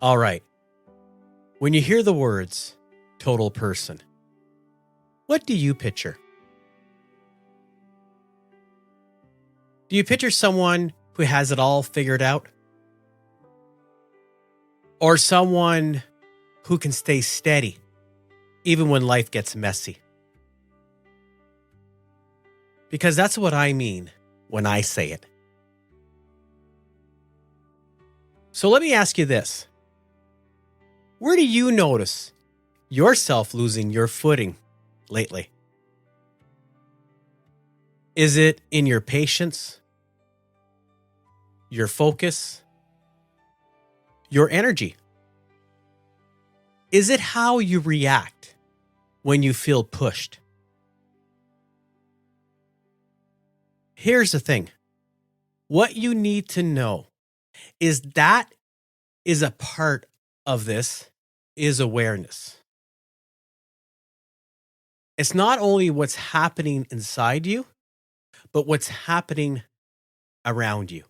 All right. When you hear the words total person, what do you picture? Do you picture someone who has it all figured out? Or someone who can stay steady even when life gets messy? Because that's what I mean when I say it. So let me ask you this. Where do you notice yourself losing your footing lately? Is it in your patience, your focus, your energy? Is it how you react when you feel pushed? Here's the thing. What you need to know is that is a part of this is awareness. It's not only what's happening inside you, but what's happening around you.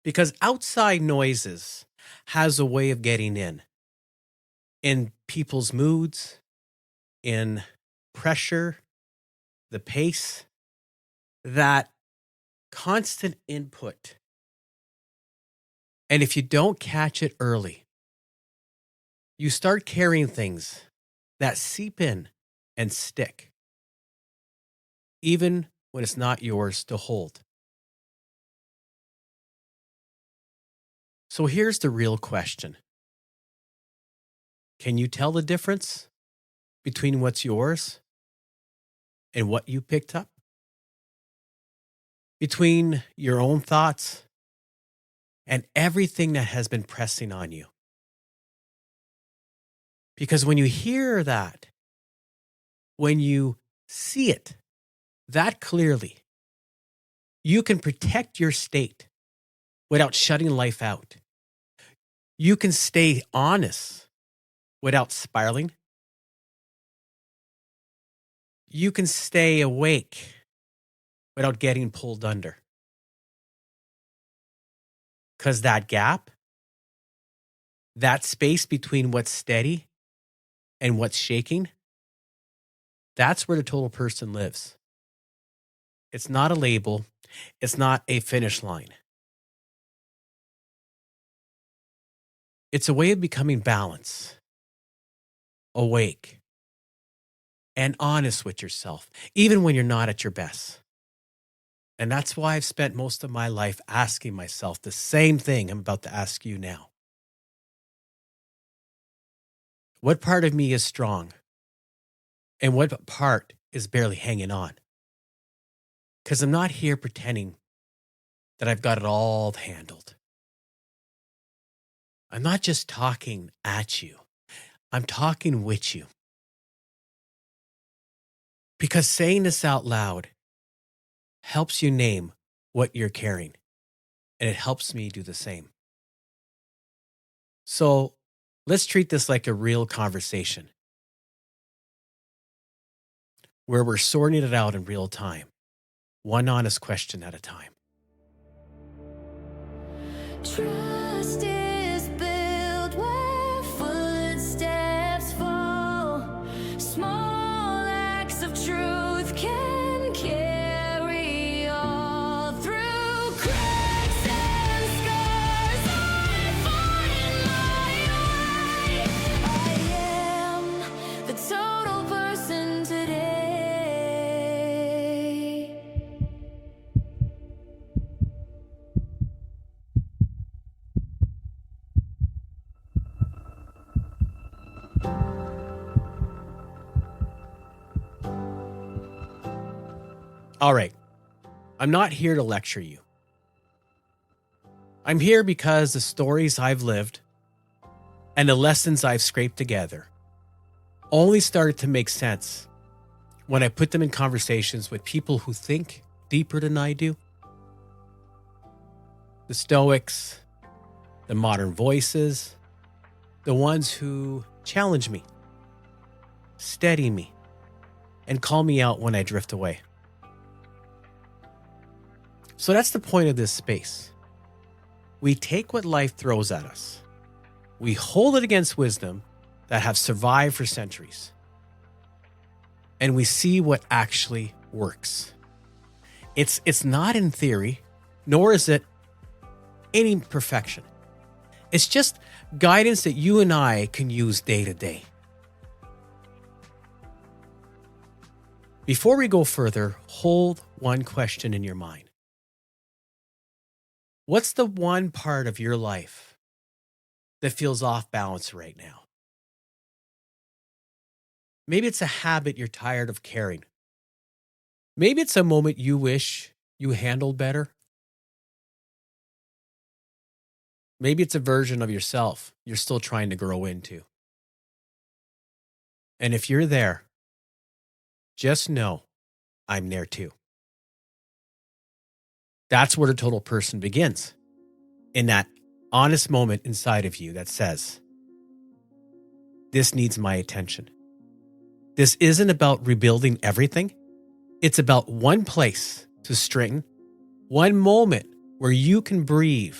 Because outside noises has a way of getting in people's moods, in pressure, the pace, that constant input. And if you don't catch it early, you start carrying things that seep in and stick, even when it's not yours to hold. So here's the real question. Can you tell the difference between what's yours and what you picked up? Between your own thoughts and everything that has been pressing on you? Because when you hear that, when you see it that clearly, you can protect your state without shutting life out. You can stay honest without spiraling. You can stay awake without getting pulled under. Because that gap, that space between what's steady and what's shaking, that's where the total person lives. It's not a label. It's not a finish line. It's a way of becoming balanced, awake, and honest with yourself, even when you're not at your best. And that's why I've spent most of my life asking myself the same thing I'm about to ask you now. What part of me is strong? And what part is barely hanging on? Because I'm not here pretending that I've got it all handled. I'm not just talking at you. I'm talking with you. Because saying this out loud helps you name what you're carrying. And it helps me do the same. So let's treat this like a real conversation where we're sorting it out in real time, one honest question at a time. Trust is built where footsteps fall. Small acts of truth can carry all through cracks and scars. I find my way. I am the total person today. All right, I'm not here to lecture you. I'm here because the stories I've lived and the lessons I've scraped together only started to make sense when I put them in conversations with people who think deeper than I do. The Stoics, the modern voices, the ones who challenge me, steady me, and call me out when I drift away. So that's the point of this space. We take what life throws at us We hold it against wisdom that have survived for centuries. And we see what actually works. It's not in theory, nor is it any perfection. It's just guidance that you and I can use day to day. Before we go further, hold one question in your mind. What's the one part of your life that feels off balance right now? Maybe it's a habit you're tired of carrying. Maybe it's a moment you wish you handled better. Maybe it's a version of yourself you're still trying to grow into. And if you're there, just know I'm there too. That's where the total person begins. In that honest moment inside of you that says, this needs my attention. This isn't about rebuilding everything. It's about one place to straighten, one moment where you can breathe,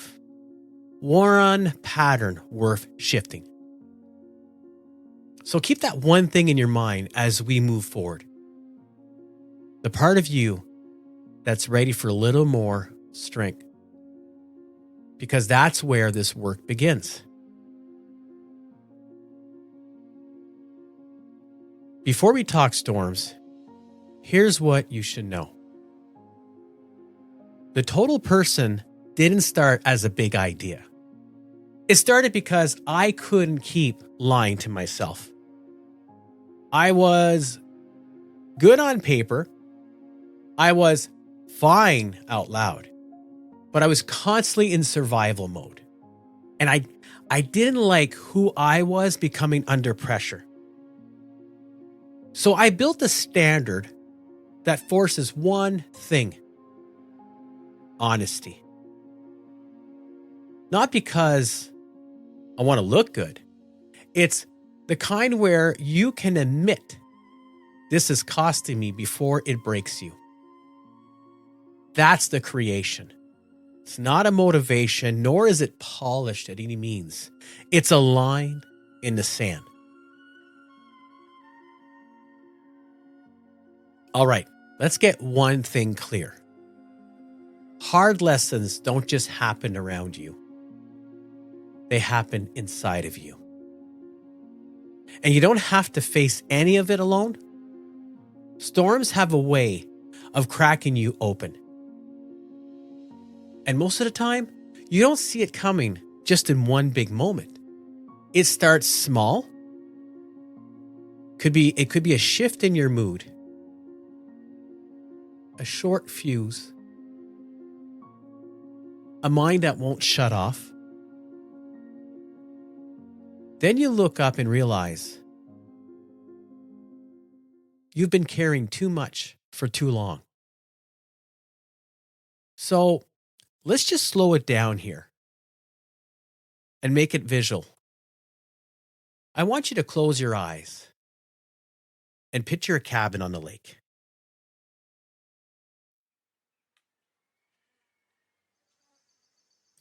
one pattern worth shifting. So keep that one thing in your mind as we move forward. The part of you that's ready for a little more strength. Because that's where this work begins. Before we talk storms, here's what you should know. The total person didn't start as a big idea. It started because I couldn't keep lying to myself. I was good on paper. I was fine out loud. But I was constantly in survival mode. And I didn't like who I was becoming under pressure. So I built a standard that forces one thing: honesty. Not because I want to look good. It's the kind where you can admit this is costing me before it breaks you. That's the creation. It's not a motivation, nor is it polished at any means. It's a line in the sand. All right, let's get one thing clear. Hard lessons don't just happen around you. They happen inside of you. And you don't have to face any of it alone. Storms have a way of cracking you open. And most of the time, you don't see it coming just in one big moment. It starts small. It could be a shift in your mood, a short fuse, a mind that won't shut off. Then you look up and realize you've been carrying too much for too long. So let's just slow it down here and make it visual. I want you to close your eyes and picture a cabin on the lake.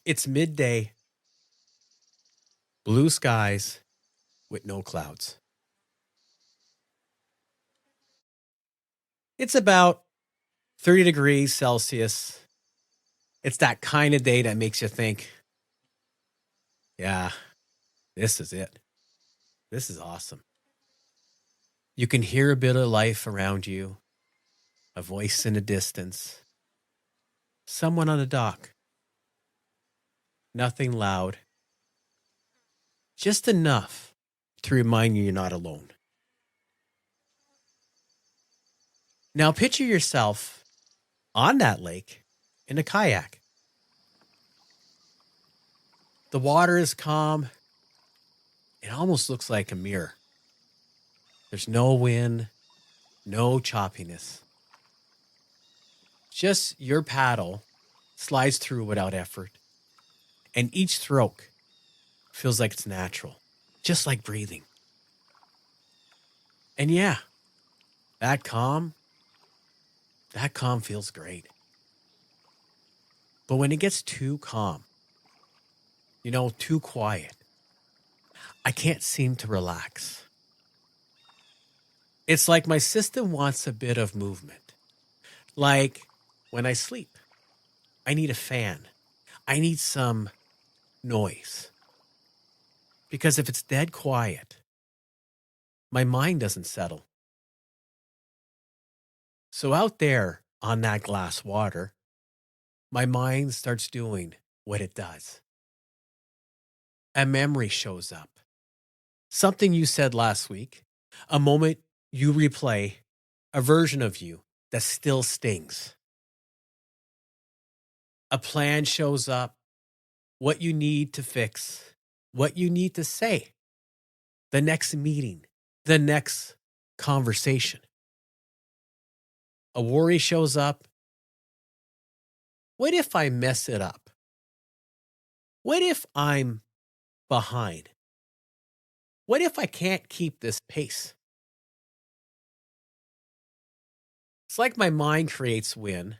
It's midday, blue skies with no clouds. It's about 30 degrees Celsius. It's that kind of day that makes you think, yeah, this is it. This is awesome. You can hear a bit of life around you, a voice in the distance, someone on a dock. Nothing loud, just enough to remind you you're not alone. Now picture yourself on that lake in a kayak. The water is calm. It almost looks like a mirror. There's no wind, no choppiness. Just your paddle slides through without effort. And each stroke feels like it's natural, just like breathing. And yeah, that calm feels great. But when it gets too calm, too quiet, I can't seem to relax. It's like my system wants a bit of movement. Like when I sleep, I need a fan. I need some noise. Because if it's dead quiet, my mind doesn't settle. So out there on that glass water, my mind starts doing what it does. A memory shows up. Something you said last week, a moment you replay, a version of you that still stings. A plan shows up, what you need to fix, what you need to say, the next meeting, the next conversation. A worry shows up. What if I mess it up? What if I'm behind? What if I can't keep this pace? It's like my mind creates wind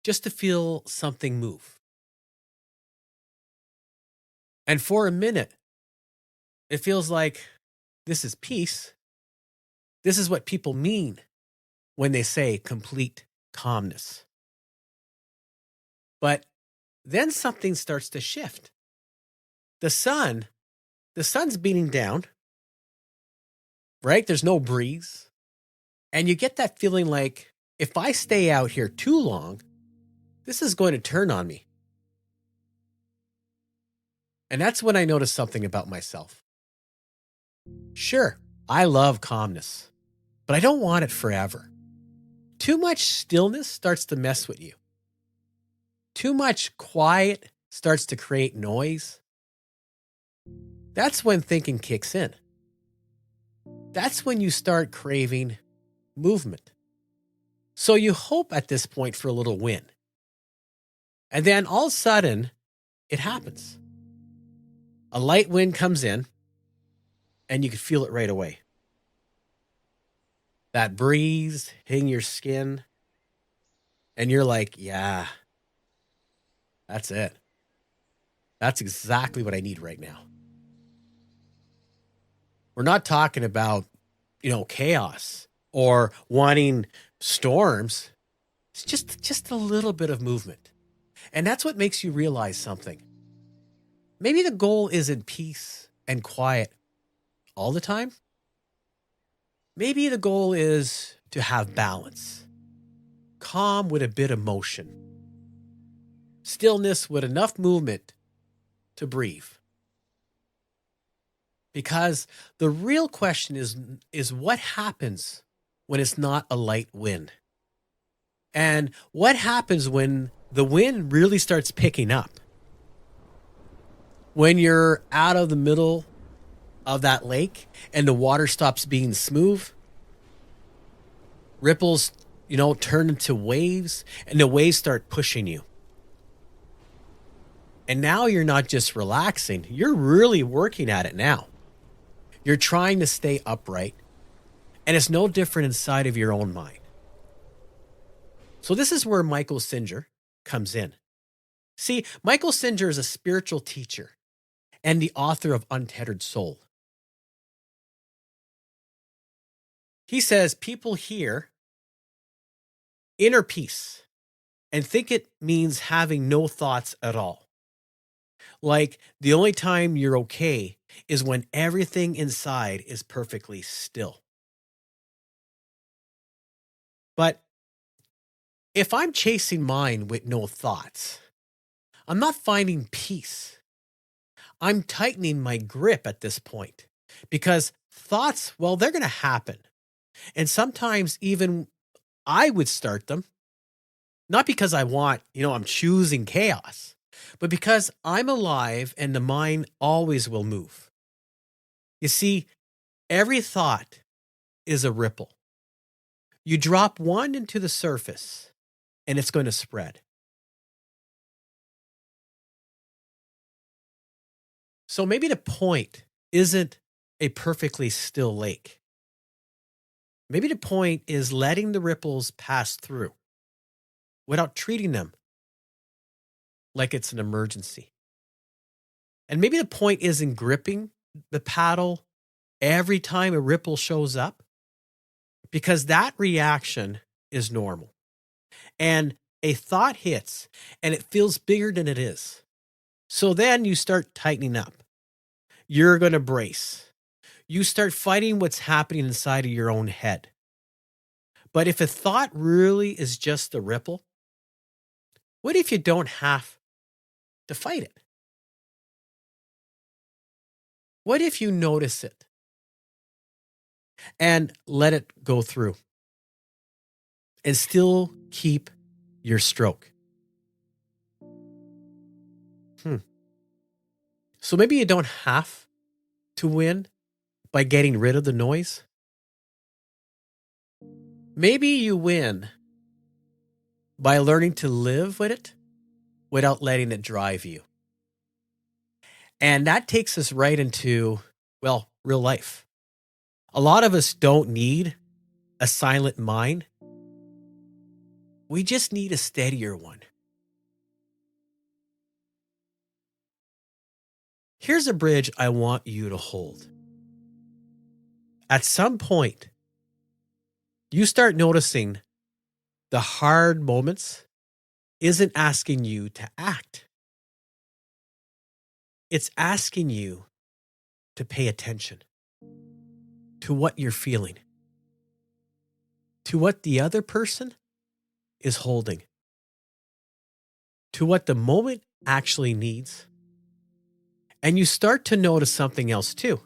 just to feel something move. And for a minute, it feels like this is peace. This is what people mean when they say complete calmness. But then something starts to shift. The sun's beating down, right? There's no breeze. And you get that feeling like if I stay out here too long, this is going to turn on me. And that's when I notice something about myself. Sure, I love calmness, but I don't want it forever. Too much stillness starts to mess with you. Too much quiet starts to create noise. That's when thinking kicks in. That's when you start craving movement. So you hope at this point for a little win. And then all of a sudden, it happens. A light wind comes in, and you can feel it right away. That breeze hitting your skin, and you're like, yeah, that's it. That's exactly what I need right now. We're not talking about, chaos or wanting storms. It's just a little bit of movement. And that's what makes you realize something. Maybe the goal isn't peace and quiet all the time. Maybe the goal is to have balance, calm with a bit of motion, stillness with enough movement to breathe. Because the real question is what happens when it's not a light wind? And what happens when the wind really starts picking up? When you're out of the middle of that lake and the water stops being smooth, ripples, turn into waves, and the waves start pushing you. And now you're not just relaxing, you're really working at it now. You're trying to stay upright, and it's no different inside of your own mind. So this is where Michael Singer comes in. See, Michael Singer is a spiritual teacher and the author of Untethered Soul. He says people hear inner peace and think it means having no thoughts at all. Like the only time you're okay is when everything inside is perfectly still. But if I'm chasing mine with no thoughts, I'm not finding peace. I'm tightening my grip at this point because thoughts, well, they're going to happen. And sometimes even I would start them, not because I want, I'm choosing chaos, but because I'm alive and the mind always will move. You see, every thought is a ripple. You drop one into the surface and it's going to spread. So maybe the point isn't a perfectly still lake. Maybe the point is letting the ripples pass through without treating them like it's an emergency. And maybe the point isn't gripping the paddle every time a ripple shows up? Because that reaction is normal. And a thought hits and it feels bigger than it is. So then you start tightening up. You're going to brace. You start fighting what's happening inside of your own head. But if a thought really is just a ripple, what if you don't have to fight it? What if you notice it and let it go through and still keep your stroke? So maybe you don't have to win by getting rid of the noise. Maybe you win by learning to live with it without letting it drive you. And that takes us right into, well, real life. A lot of us don't need a silent mind. We just need a steadier one. Here's a bridge I want you to hold. At some point, you start noticing the hard moments isn't asking you to act. It's asking you to pay attention to what you're feeling, to what the other person is holding, to what the moment actually needs. And you start to notice something else too.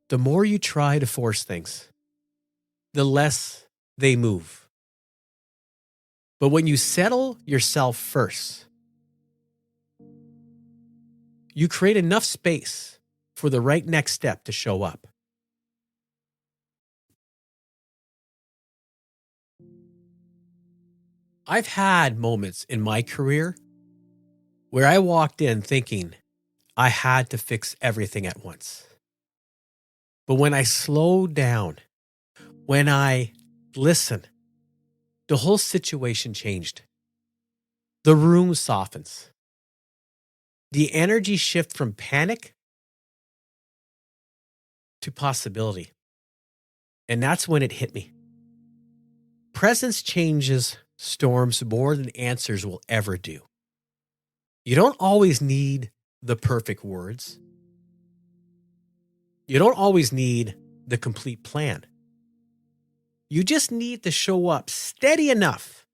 The more you try to force things, the less they move. But when you settle yourself first, you create enough space for the right next step to show up. I've had moments in my career where I walked in thinking I had to fix everything at once. But when I slow down, when I listen, the whole situation changed. The room softens. The energy shift from panic to possibility. And that's when it hit me. Presence changes storms more than answers will ever do. You don't always need the perfect words. You don't always need the complete plan. You just need to show up steady enough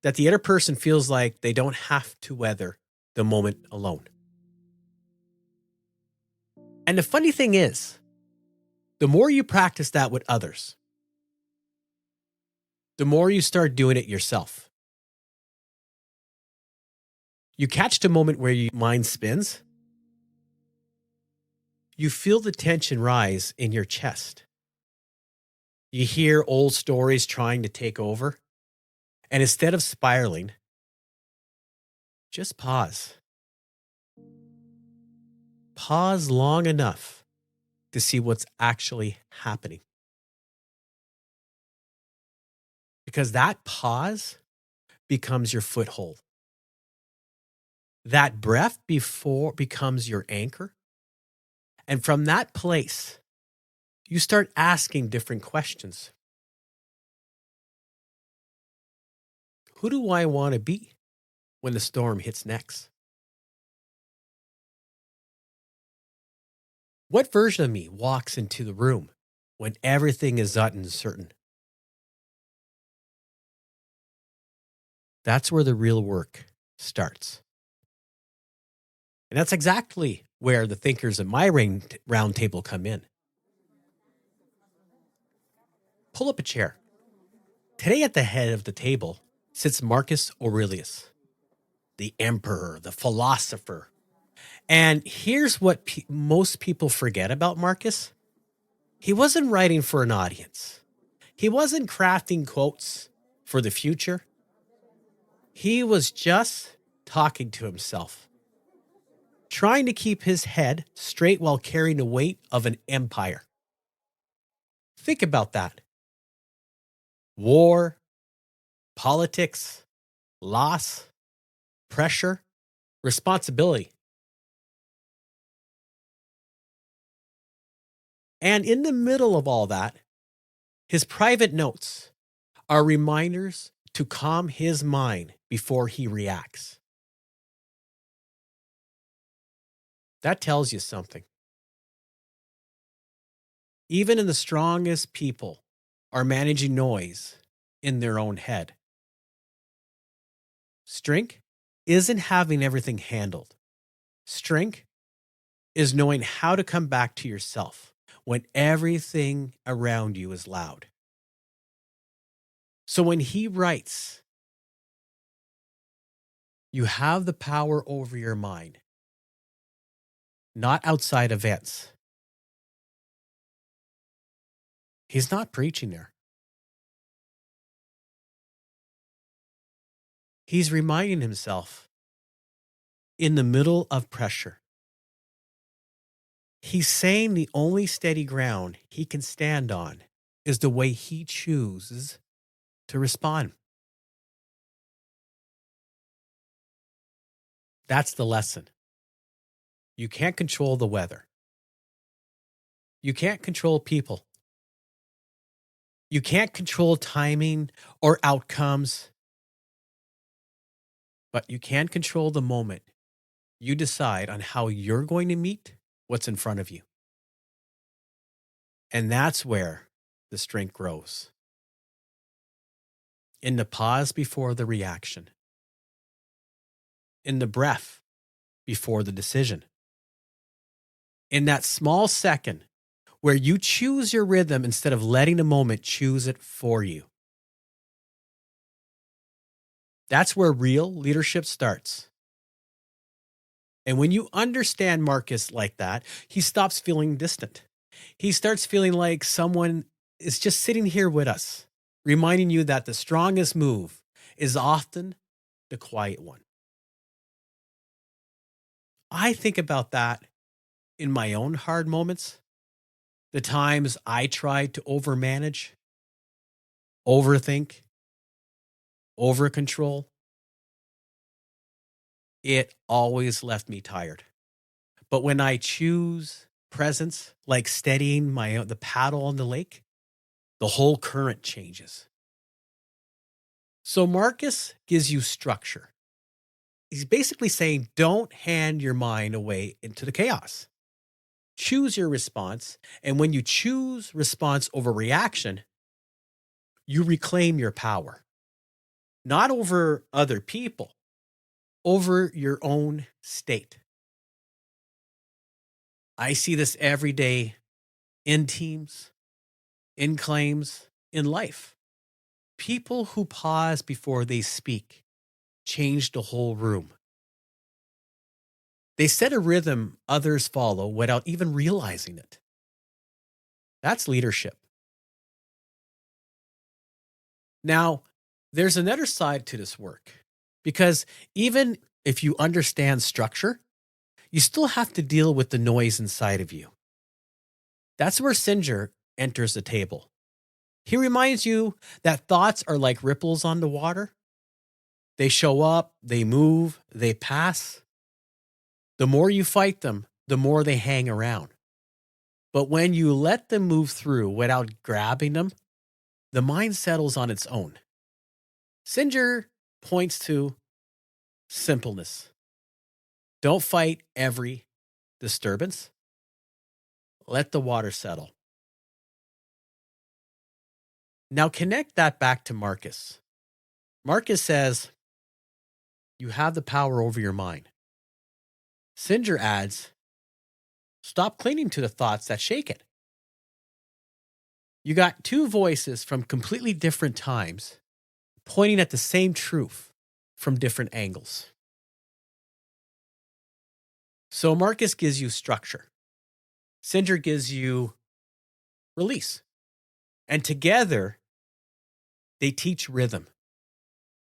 that the other person feels like they don't have to weather the moment alone. And the funny thing is, the more you practice that with others, the more you start doing it yourself. You catch the moment where your mind spins. You feel the tension rise in your chest. You hear old stories trying to take over. And instead of spiraling, just pause. Pause long enough to see what's actually happening. Because that pause becomes your foothold. That breath before becomes your anchor. And from that place, you start asking different questions. Who do I want to be when the storm hits next? What version of me walks into the room when everything is uncertain? That's where the real work starts. And that's exactly where the thinkers at my round table come in. Pull up a chair. Today at the head of the table sits Marcus Aurelius, the emperor, the philosopher. And here's what most people forget about Marcus. He wasn't writing for an audience. He wasn't crafting quotes for the future. He was just talking to himself, trying to keep his head straight while carrying the weight of an empire. Think about that. War, politics, loss, pressure, responsibility. And in the middle of all that, his private notes are reminders to calm his mind before he reacts. That tells you something. Even in the strongest people are managing noise in their own head. Strength isn't having everything handled. Strength is knowing how to come back to yourself when everything around you is loud. So when he writes, you have the power over your mind, not outside events. He's not preaching there. He's reminding himself in the middle of pressure. He's saying the only steady ground he can stand on is the way he chooses to respond. That's the lesson. You can't control the weather. You can't control people. You can't control timing or outcomes. But you can control the moment you decide on how you're going to meet what's in front of you. And that's where the strength grows. In the pause before the reaction. In the breath before the decision. In that small second where you choose your rhythm instead of letting the moment choose it for you. That's where real leadership starts. And when you understand Marcus like that, he stops feeling distant. He starts feeling like someone is just sitting here with us, reminding you that the strongest move is often the quiet one. I think about that in my own hard moments, the times I tried to overmanage, overthink, overcontrol. It always left me tired. But when I choose presence, like steadying the paddle on the lake, the whole current changes. So Marcus gives you structure. He's basically saying, don't hand your mind away into the chaos. Choose your response. And when you choose response over reaction, you reclaim your power. Not over other people, over your own state. I see this every day in teams, in claims, in life. People who pause before they speak change the whole room. They set a rhythm others follow without even realizing it. That's leadership. Now, there's another side to this work, because even if you understand structure, you still have to deal with the noise inside of you. That's where Singer enters the table. He reminds you that thoughts are like ripples on the water. They show up, they move, they pass. The more you fight them, the more they hang around. But when you let them move through without grabbing them, the mind settles on its own. Singer points to simpleness. Don't fight every disturbance. Let the water settle. Now connect that back to Marcus. Marcus says, you have the power over your mind. Singer adds, stop clinging to the thoughts that shake it. You got two voices from completely different times, pointing at the same truth from different angles. So Marcus gives you structure. Singer gives you release. And together, they teach rhythm.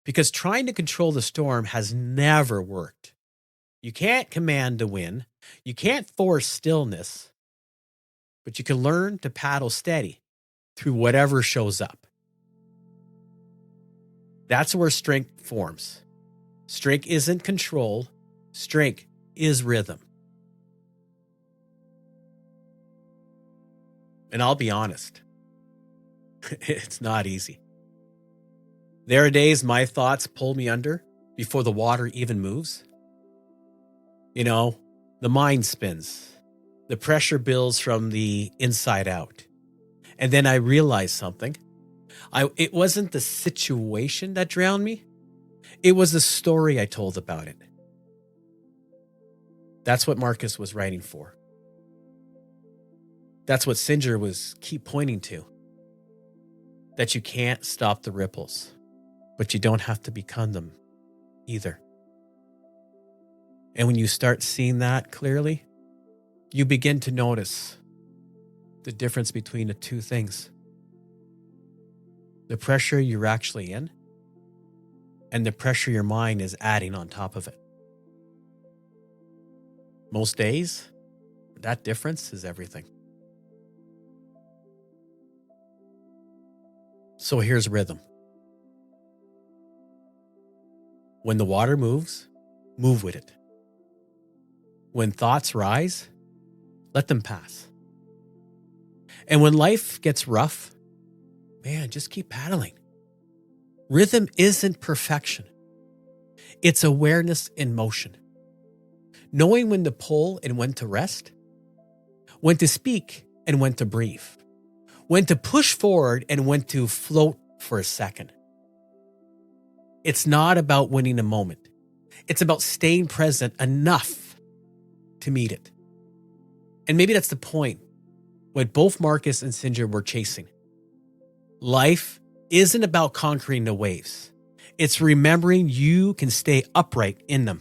Because trying to control the storm has never worked. You can't command the wind. You can't force stillness. But you can learn to paddle steady through whatever shows up. That's where strength forms. Strength isn't control. Strength is rhythm. And I'll be honest, it's not easy. There are days my thoughts pull me under before the water even moves. You know, the mind spins. The pressure builds from the inside out. And then I realize something. It wasn't the situation that drowned me. It was the story I told about it. That's what Marcus was writing for. That's what Singer was keep pointing to. That you can't stop the ripples, but you don't have to become them either. And when you start seeing that clearly, you begin to notice the difference between the two things. The pressure you're actually in and the pressure your mind is adding on top of it. Most days, that difference is everything. So here's rhythm. When the water moves, move with it. When thoughts rise, let them pass. And when life gets rough, man, just keep paddling. Rhythm isn't perfection. It's awareness in motion. Knowing when to pull and when to rest. When to speak and when to breathe. When to push forward and when to float for a second. It's not about winning a moment. It's about staying present enough to meet it. And maybe that's the point what both Marcus and Singer were chasing. Life isn't about conquering the waves. It's remembering you can stay upright in them.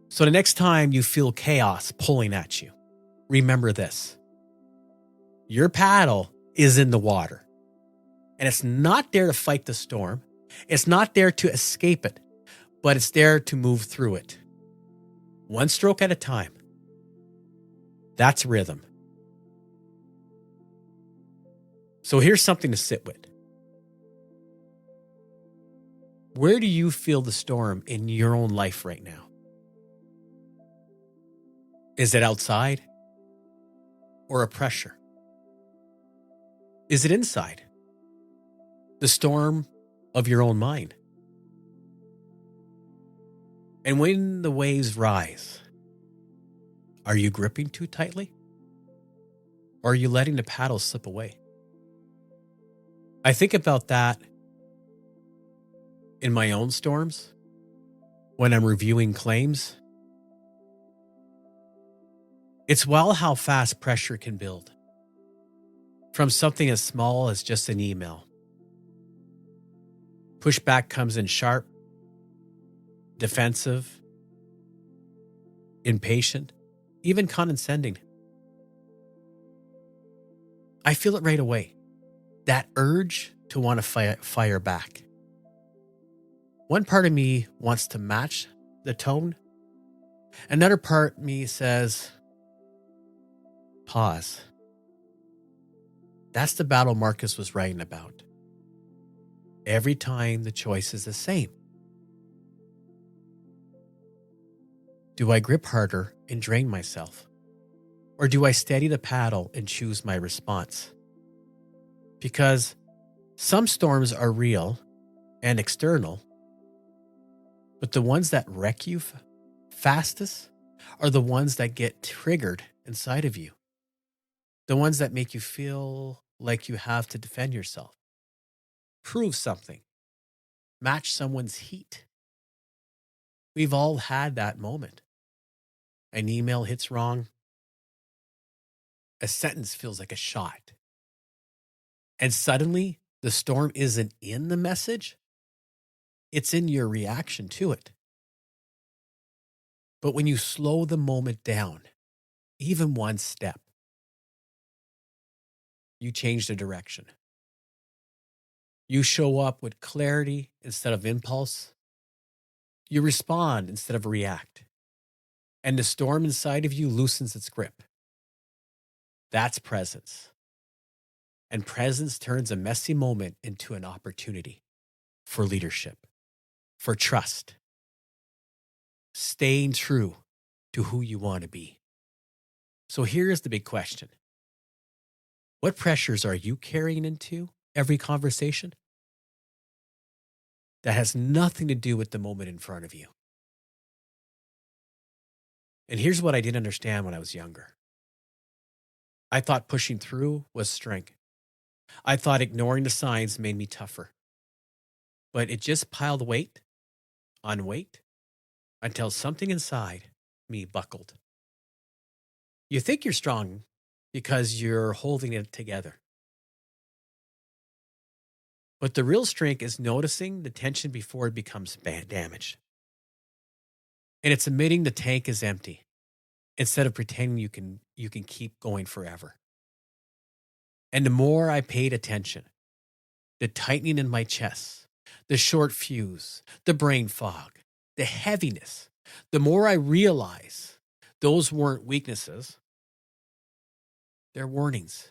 So the next time you feel chaos pulling at you, remember this. Your paddle is in the water. And it's not there to fight the storm. It's not there to escape it, but it's there to move through it. One stroke at a time. That's rhythm. So here's something to sit with. Where do you feel the storm in your own life right now? Is it outside or a pressure? Is it inside? The storm of your own mind. And when the waves rise, are you gripping too tightly? Or are you letting the paddle slip away? I think about that in my own storms when I'm reviewing claims. It's wild how fast pressure can build from something as small as just an email. Pushback comes in sharp, defensive, impatient, even condescending. I feel it right away. That urge to want to fire back. One part of me wants to match the tone. Another part of me says, pause. That's the battle Marcus was writing about. Every time the choice is the same. Do I grip harder and drain myself? Or do I steady the paddle and choose my response? Because some storms are real and external, but the ones that wreck you fastest are the ones that get triggered inside of you. The ones that make you feel like you have to defend yourself. Prove something. Match someone's heat. We've all had that moment. An email hits wrong. A sentence feels like a shot. And suddenly, the storm isn't in the message. It's in your reaction to it. But when you slow the moment down, even one step, you change the direction. You show up with clarity instead of impulse. You respond instead of react. And the storm inside of you loosens its grip. That's presence. And presence turns a messy moment into an opportunity for leadership, for trust, staying true to who you want to be. So here's the big question. What pressures are you carrying into every conversation that has nothing to do with the moment in front of you? And here's what I didn't understand when I was younger. I thought pushing through was strength. I thought ignoring the signs made me tougher. But it just piled weight on weight until something inside me buckled. You think you're strong because you're holding it together. But the real strength is noticing the tension before it becomes damaged. And it's admitting the tank is empty instead of pretending you can keep going forever. And the more I paid attention, the tightening in my chest, the short fuse, the brain fog, the heaviness, the more I realized those weren't weaknesses, they're warnings.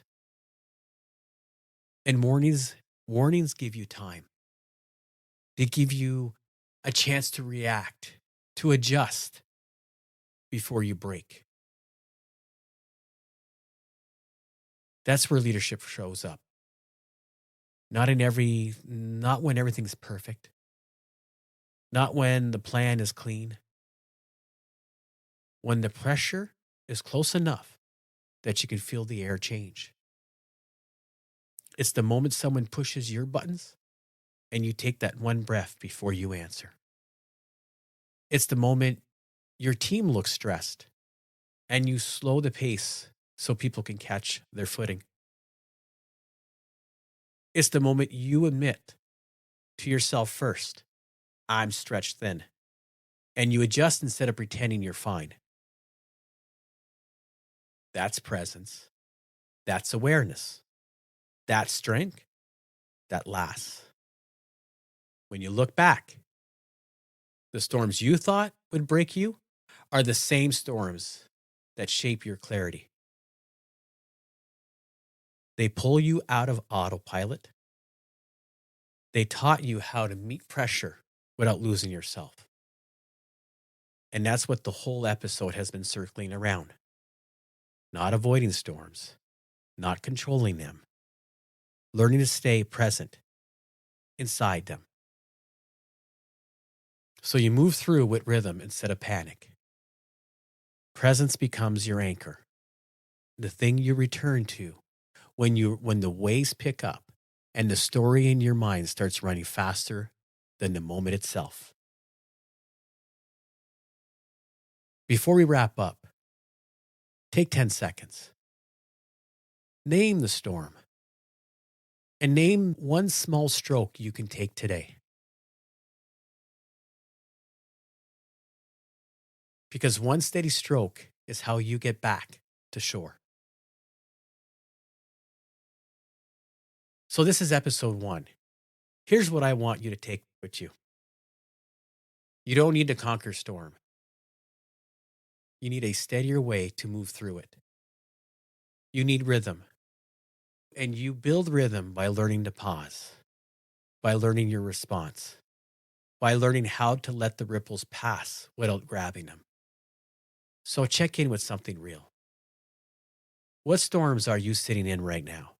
And warnings give you time. They give you a chance to react, to adjust before you break. That's where leadership shows up. Not when everything's perfect. Not when the plan is clean. When the pressure is close enough that you can feel the air change. It's the moment someone pushes your buttons and you take that one breath before you answer. It's the moment your team looks stressed and you slow the pace so people can catch their footing. It's the moment you admit to yourself first, I'm stretched thin, and you adjust instead of pretending you're fine. That's presence. That's awareness. That's strength. That lasts. When you look back, the storms you thought would break you are the same storms that shape your clarity. They pull you out of autopilot. They taught you how to meet pressure without losing yourself. And that's what the whole episode has been circling around. Not avoiding storms, not controlling them, learning to stay present inside them. So you move through with rhythm instead of panic. Presence becomes your anchor, the thing you return to when the waves pick up and the story in your mind starts running faster than the moment itself. Before we wrap up, take 10 seconds. Name the storm. And name one small stroke you can take today. Because one steady stroke is how you get back to shore. So this is episode 1. Here's what I want you to take with you. You don't need to conquer storm. You need a steadier way to move through it. You need rhythm. And you build rhythm by learning to pause, by learning your response, by learning how to let the ripples pass without grabbing them. So check in with something real. What storms are you sitting in right now?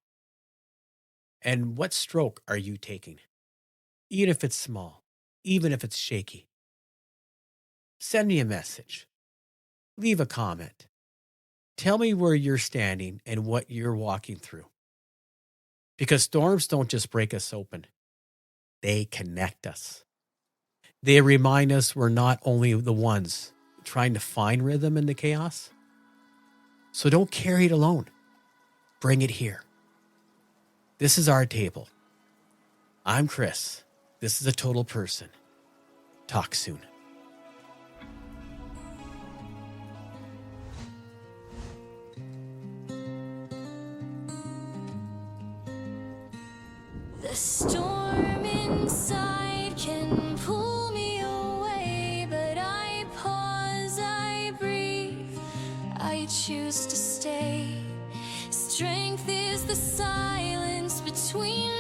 And what stroke are you taking? Even if it's small, even if it's shaky. Send me a message. Leave a comment. Tell me where you're standing and what you're walking through. Because storms don't just break us open. They connect us. They remind us we're not only the ones trying to find rhythm in the chaos. So don't carry it alone. Bring it here. This is our table. I'm Chris. This is A Total Person. Talk soon. The storm inside can pull me away, but I pause, I breathe, I choose to stay. Strength is the silence between